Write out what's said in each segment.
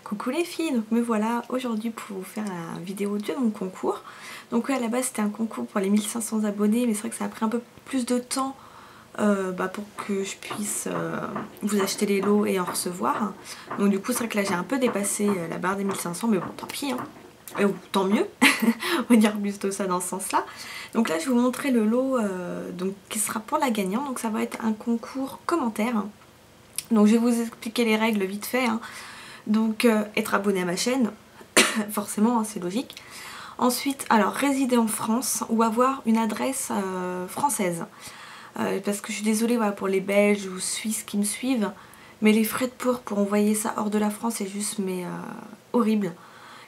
Coucou les filles, donc me voilà aujourd'hui pour vous faire la vidéo de mon concours. Donc oui, à la base c'était un concours pour les 1500 abonnés, mais c'est vrai que ça a pris un peu plus de temps pour que je puisse vous acheter les lots et en recevoir. Donc du coup c'est vrai que là j'ai un peu dépassé la barre des 1500, mais bon tant pis, hein. Ou tant mieux, on va dire plutôt ça dans ce sens là. Donc là je vais vous montrer le lot donc, qui sera pour la gagnante. Donc ça va être un concours commentaire. Donc je vais vous expliquer les règles vite fait, hein. Donc être abonné à ma chaîne, forcément, hein, c'est logique. Ensuite, alors résider en France ou avoir une adresse française. Parce que je suis désolée voilà, pour les Belges ou Suisses qui me suivent, mais les frais de port pour envoyer ça hors de la France c'est juste horrible.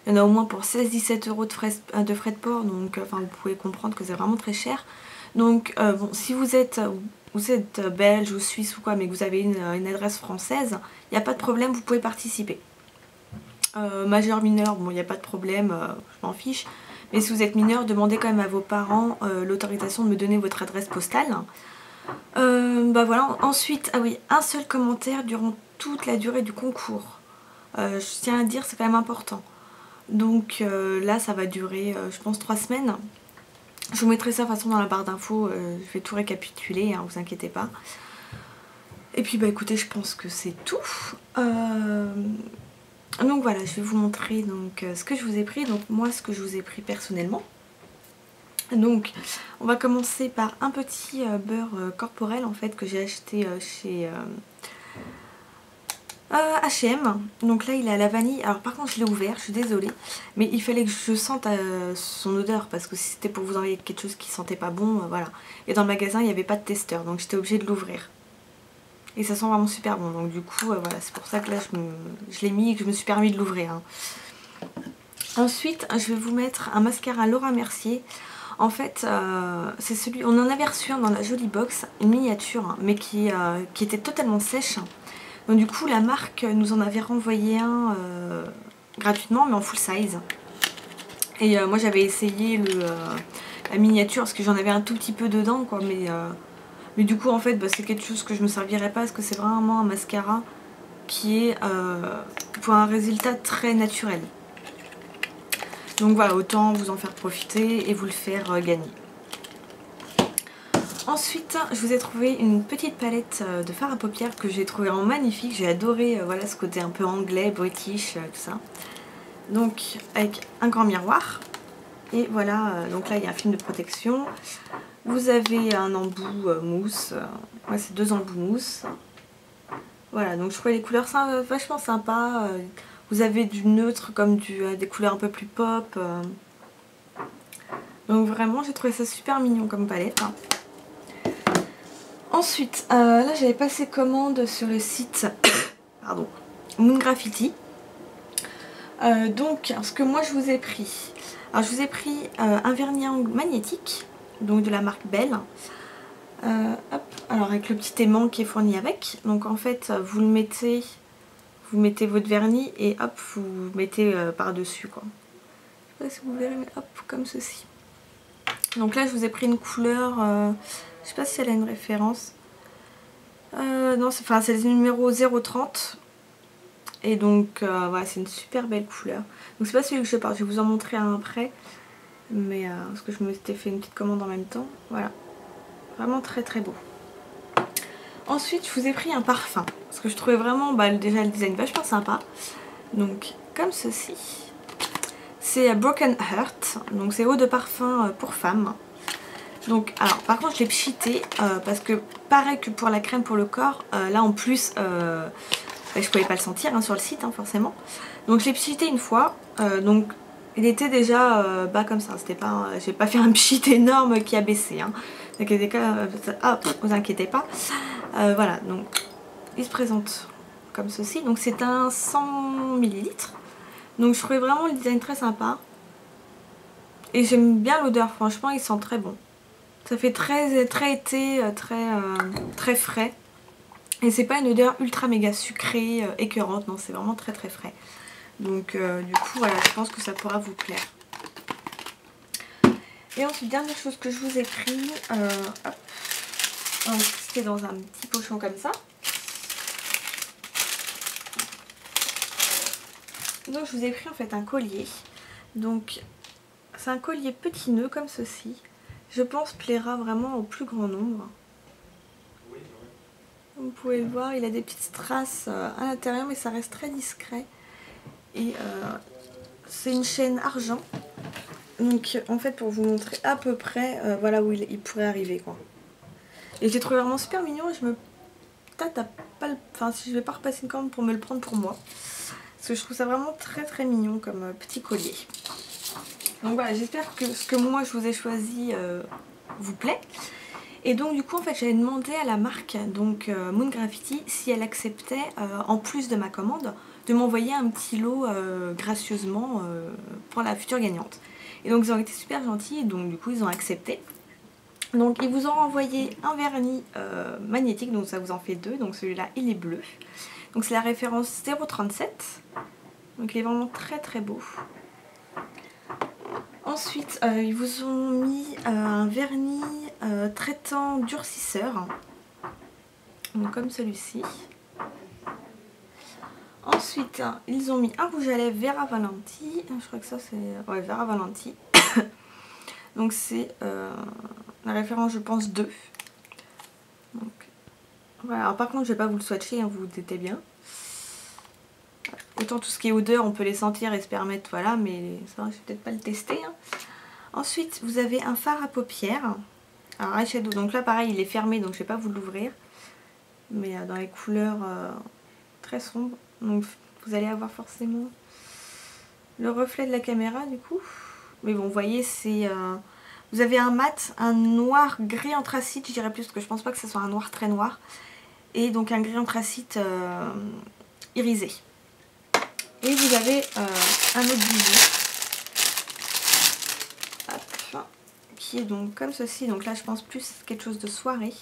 Il y en a au moins pour 16-17 € de frais de port, donc vous pouvez comprendre que c'est vraiment très cher. Donc bon, si vous êtes belge ou suisse ou quoi, mais que vous avez une adresse française, il n'y a pas de problème, vous pouvez participer. Majeur, mineur, bon il n'y a pas de problème, je m'en fiche. Mais si vous êtes mineur, demandez quand même à vos parents l'autorisation de me donner votre adresse postale. Voilà, ensuite, ah oui, un seul commentaire durant toute la durée du concours. Je tiens à dire, c'est quand même important. Donc là, ça va durer, je pense, 3 semaines. Je vous mettrai ça de toute façon dans la barre d'infos, je vais tout récapituler, hein, vous inquiétez pas. Et puis bah écoutez, je pense que c'est tout. Donc voilà, je vais vous montrer donc, ce que je vous ai pris, donc moi ce que je vous ai pris personnellement. Donc on va commencer par un petit beurre corporel en fait que j'ai acheté chez H&M. Donc là il est à la vanille, alors par contre je l'ai ouvert, je suis désolée, mais il fallait que je sente son odeur parce que si c'était pour vous envoyer quelque chose qui sentait pas bon, voilà. Et dans le magasin il n'y avait pas de testeur, donc j'étais obligée de l'ouvrir. Et ça sent vraiment super bon, donc du coup voilà, c'est pour ça que là je l'ai mis et que je me suis permis de l'ouvrir, hein. Ensuite je vais vous mettre un mascara Laura Mercier. En fait c'est celui, on en avait reçu un dans la jolie box, une miniature, hein, mais qui était totalement sèche. Donc du coup la marque nous en avait renvoyé un gratuitement, mais en full size. Et moi j'avais essayé la miniature parce que j'en avais un tout petit peu dedans quoi, mais du coup en fait c'est quelque chose que je me servirais pas parce que c'est vraiment un mascara qui est pour un résultat très naturel. Donc voilà, autant vous en faire profiter et vous le faire gagner. Ensuite, je vous ai trouvé une petite palette de fard à paupières que j'ai trouvé vraiment magnifique. J'ai adoré voilà, ce côté un peu anglais, british, tout ça. Donc avec un grand miroir. Et voilà, donc là il y a un film de protection. Vous avez un embout mousse. Ouais, c'est 2 embouts mousse. Voilà, donc je trouvais les couleurs vachement sympas. Vous avez du neutre comme des couleurs un peu plus pop. Donc vraiment, j'ai trouvé ça super mignon comme palette. Ensuite, là j'avais passé commande sur le site pardon, Moon Graffiti. Donc, ce que moi je vous ai pris. Alors je vous ai pris un vernis à ongles magnétique, donc de la marque Belle. Hop, alors avec le petit aimant qui est fourni avec. Donc en fait, vous mettez votre vernis et hop, vous mettez par-dessus quoi. Je sais pas si vous verrez, mais hop, comme ceci. Donc là je vous ai pris une couleur, je sais pas si elle a une référence. Non, c'est le numéro 030. Et donc voilà, c'est une super belle couleur. Donc c'est pas celui que je parle, je vais vous en montrer un après. Mais parce que je me suis fait une petite commande en même temps. Voilà. Vraiment très très beau. Ensuite je vous ai pris un parfum. Parce que je trouvais vraiment déjà le design vachement sympa. Donc comme ceci. C'est Broken Heart. Donc c'est eau de parfum pour femmes. Donc alors par contre je l'ai pchité parce que pareil que pour la crème pour le corps, là en plus je pouvais pas le sentir hein, sur le site hein, forcément. Donc je l'ai pchité une fois, donc il était déjà bas comme ça, c'était pas, j'ai pas fait un pchit énorme qui a baissé hein. Vous inquiétez pas. Voilà, donc il se présente comme ceci, donc c'est un 100 ml. Donc je trouvais vraiment le design très sympa. Et j'aime bien l'odeur, franchement il sent très bon. Ça fait très été, très frais. Et c'est pas une odeur ultra méga sucrée, écœurante, non c'est vraiment très très frais. Donc du coup voilà, je pense que ça pourra vous plaire. Et ensuite, dernière chose que je vous ai pris, c'était dans un petit pochon comme ça. Donc je vous ai pris en fait un collier. Donc c'est un collier petit nœud comme ceci. Je pense plaira vraiment au plus grand nombre. Vous pouvez le voir, il a des petites strass à l'intérieur mais ça reste très discret. Et c'est une chaîne argent. Donc en fait pour vous montrer à peu près voilà où il pourrait arriver quoi. Et j'ai trouvé vraiment super mignon et je me tâte à pas le... Enfin si je vais pas repasser une commande pour me le prendre pour moi. Parce que je trouve ça vraiment très mignon comme petit collier. Donc voilà, j'espère que ce que moi je vous ai choisi vous plaît. Et donc du coup en fait j'avais demandé à la marque donc Moon Graffiti si elle acceptait en plus de ma commande de m'envoyer un petit lot gracieusement pour la future gagnante. Et donc ils ont été super gentils et donc du coup ils ont accepté. Donc ils vous ont envoyé un vernis magnétique, donc ça vous en fait deux, donc celui-là il est bleu. Donc c'est la référence 037, donc il est vraiment très beau. Ensuite, ils vous ont mis un vernis traitant durcisseur, donc comme celui-ci. Ensuite, ils ont mis un rouge à lèvres Vera Valenti. Je crois que ça c'est... Ouais, Vera Valenti. Donc c'est la référence, je pense, 2. Donc, voilà. Alors, par contre, je vais pas vous le swatcher, hein, vous vous doutez bien. Autant tout ce qui est odeur, on peut les sentir et se permettre, voilà, mais ça, je vais peut-être pas le tester. Hein. Ensuite, vous avez un fard à paupières, un eyeshadow. Donc là, pareil, il est fermé, donc je vais pas vous l'ouvrir. Mais dans les couleurs très sombres. Donc vous allez avoir forcément le reflet de la caméra, du coup. Mais bon, vous voyez, c'est... vous avez un mat, un noir gris anthracite, je dirais plus, parce que je pense pas que ce soit un noir très noir. Et donc un gris anthracite irisé. Et vous avez un autre bijou. Hop, qui est donc comme ceci. Donc là je pense plus quelque chose de soirée.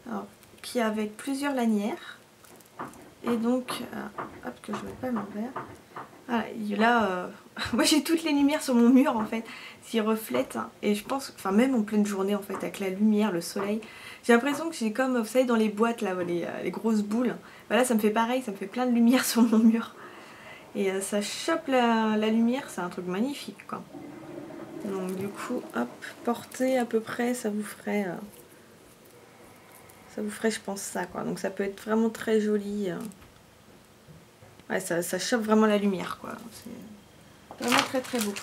Alors, qui est avec plusieurs lanières. Et donc, hop, que je ne mets pas l'envers. Voilà, là, moi j'ai toutes les lumières sur mon mur en fait, qui reflètent. Et je pense, enfin même en pleine journée en fait, avec la lumière, le soleil, j'ai l'impression que j'ai comme, vous savez, dans les boîtes là, les grosses boules. Voilà, ça me fait pareil, ça me fait plein de lumière sur mon mur. Et ça chope la lumière, c'est un truc magnifique quoi. Donc du coup, hop, porter à peu près, ça vous ferait je pense ça quoi. Donc ça peut être vraiment très joli. Ouais, ça chope vraiment la lumière quoi. C'est vraiment très beau.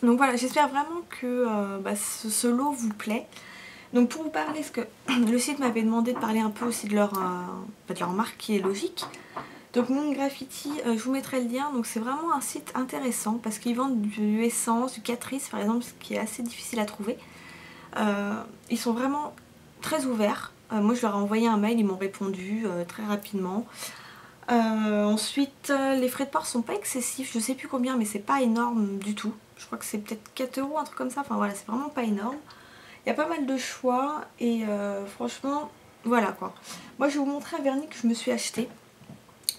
Donc voilà, j'espère vraiment que ce lot vous plaît. Donc pour vous parler, parce que le site m'avait demandé de parler un peu aussi de leur marque qui est logique. Donc Moon Graffiti, je vous mettrai le lien. Donc c'est vraiment un site intéressant parce qu'ils vendent du essence, du Catrice par exemple, ce qui est assez difficile à trouver. Ils sont vraiment très ouverts. Moi je leur ai envoyé un mail, ils m'ont répondu très rapidement. Ensuite les frais de port sont pas excessifs, je sais plus combien mais c'est pas énorme du tout. Je crois que c'est peut-être 4 €, un truc comme ça, enfin voilà, c'est vraiment pas énorme. Il y a pas mal de choix et franchement voilà quoi. Moi je vais vous montrer un vernis que je me suis acheté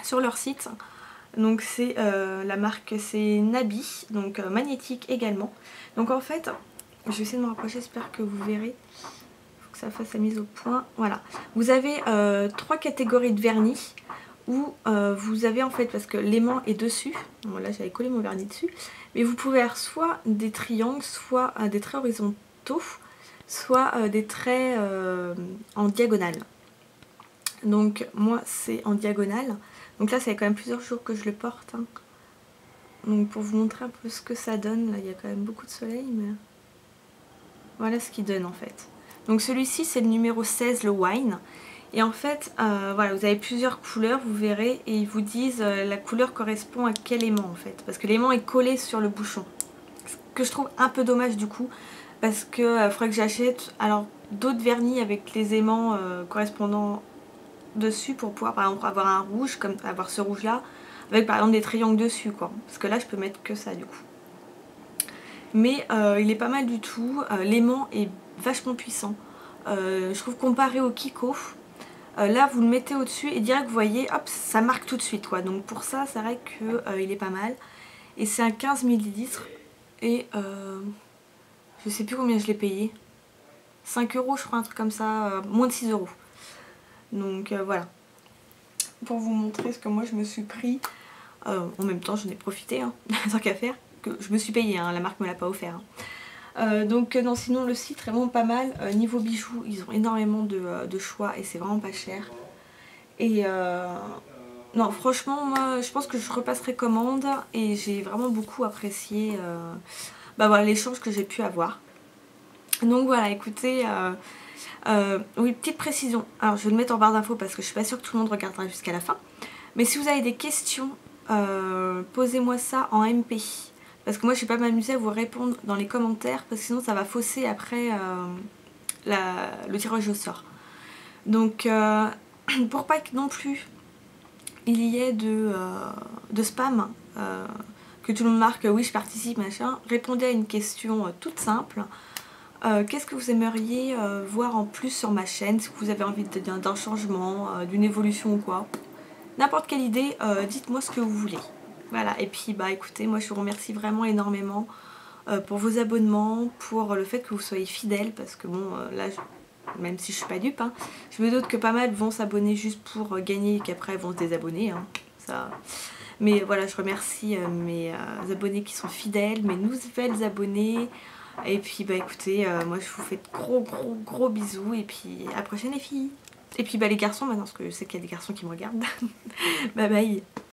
sur leur site. Donc c'est la marque, c'est Nabi, donc magnétique également. Donc en fait, je vais essayer de me rapprocher, j'espère que vous verrez. Faut que ça fasse la mise au point. Voilà. Vous avez 3 catégories de vernis où vous avez en fait, parce que l'aimant est dessus. Bon là j'avais collé mon vernis dessus. Mais vous pouvez avoir soit des triangles, soit des traits horizontaux, soit des traits en diagonale. Donc moi c'est en diagonale. Donc là ça fait quand même plusieurs jours que je le porte. Hein. Donc pour vous montrer un peu ce que ça donne, là il y a quand même beaucoup de soleil, mais voilà ce qu'il donne en fait. Donc celui-ci c'est le numéro 16, le Wine. Et en fait, voilà, vous avez plusieurs couleurs, vous verrez, et ils vous disent la couleur correspond à quel aimant en fait. Parce que l'aimant est collé sur le bouchon. Ce que je trouve un peu dommage du coup, parce que il faudrait que j'achète alors d'autres vernis avec les aimants correspondant dessus pour pouvoir par exemple avoir un rouge, comme avoir ce rouge là, avec par exemple des triangles dessus quoi. Parce que là je peux mettre que ça du coup. Mais il est pas mal du tout, l'aimant est vachement puissant. Je trouve comparé au Kiko, là vous le mettez au dessus et direct vous voyez, hop, ça marque tout de suite quoi. Donc pour ça c'est vrai qu'il est pas mal. Et c'est un 15 ml et je sais plus combien je l'ai payé. 5 € je crois, un truc comme ça, moins de 6 €. Donc voilà. Pour vous montrer ce que moi je me suis pris. En même temps j'en ai profité, hein, tant qu'à faire, que je me suis payée, hein, la marque me l'a pas offert. Hein. Donc non, sinon le site est vraiment pas mal. Niveau bijoux, ils ont énormément de choix et c'est vraiment pas cher. Et non, franchement, moi je pense que je repasserai commande et j'ai vraiment beaucoup apprécié bah, voilà, l'échange que j'ai pu avoir. Donc voilà, écoutez, oui, petite précision. Alors je vais le mettre en barre d'infos parce que je suis pas sûre que tout le monde regardera jusqu'à la fin. Mais si vous avez des questions, posez-moi ça en MP. Parce que moi je vais pas m'amuser à vous répondre dans les commentaires parce que sinon ça va fausser après le tirage au sort. Donc pour pas que non plus il y ait de spam, que tout le monde marque oui je participe machin, répondez à une question toute simple. Qu'est-ce que vous aimeriez voir en plus sur ma chaîne, si vous avez envie d'un changement, d'une évolution ou quoi. N'importe quelle idée, dites-moi ce que vous voulez. Voilà, et puis bah écoutez, moi je vous remercie vraiment énormément pour vos abonnements, pour le fait que vous soyez fidèles, parce que bon, là, même si je suis pas dupe, hein, je me doute que pas mal vont s'abonner juste pour gagner et qu'après vont se désabonner. Hein, ça... Mais voilà, je remercie mes abonnés qui sont fidèles, mes nouvelles abonnées. Et puis bah écoutez, moi je vous fais de gros bisous et puis à la prochaine les filles. Et puis bah les garçons maintenant, parce que je sais qu'il y a des garçons qui me regardent. Bye bye.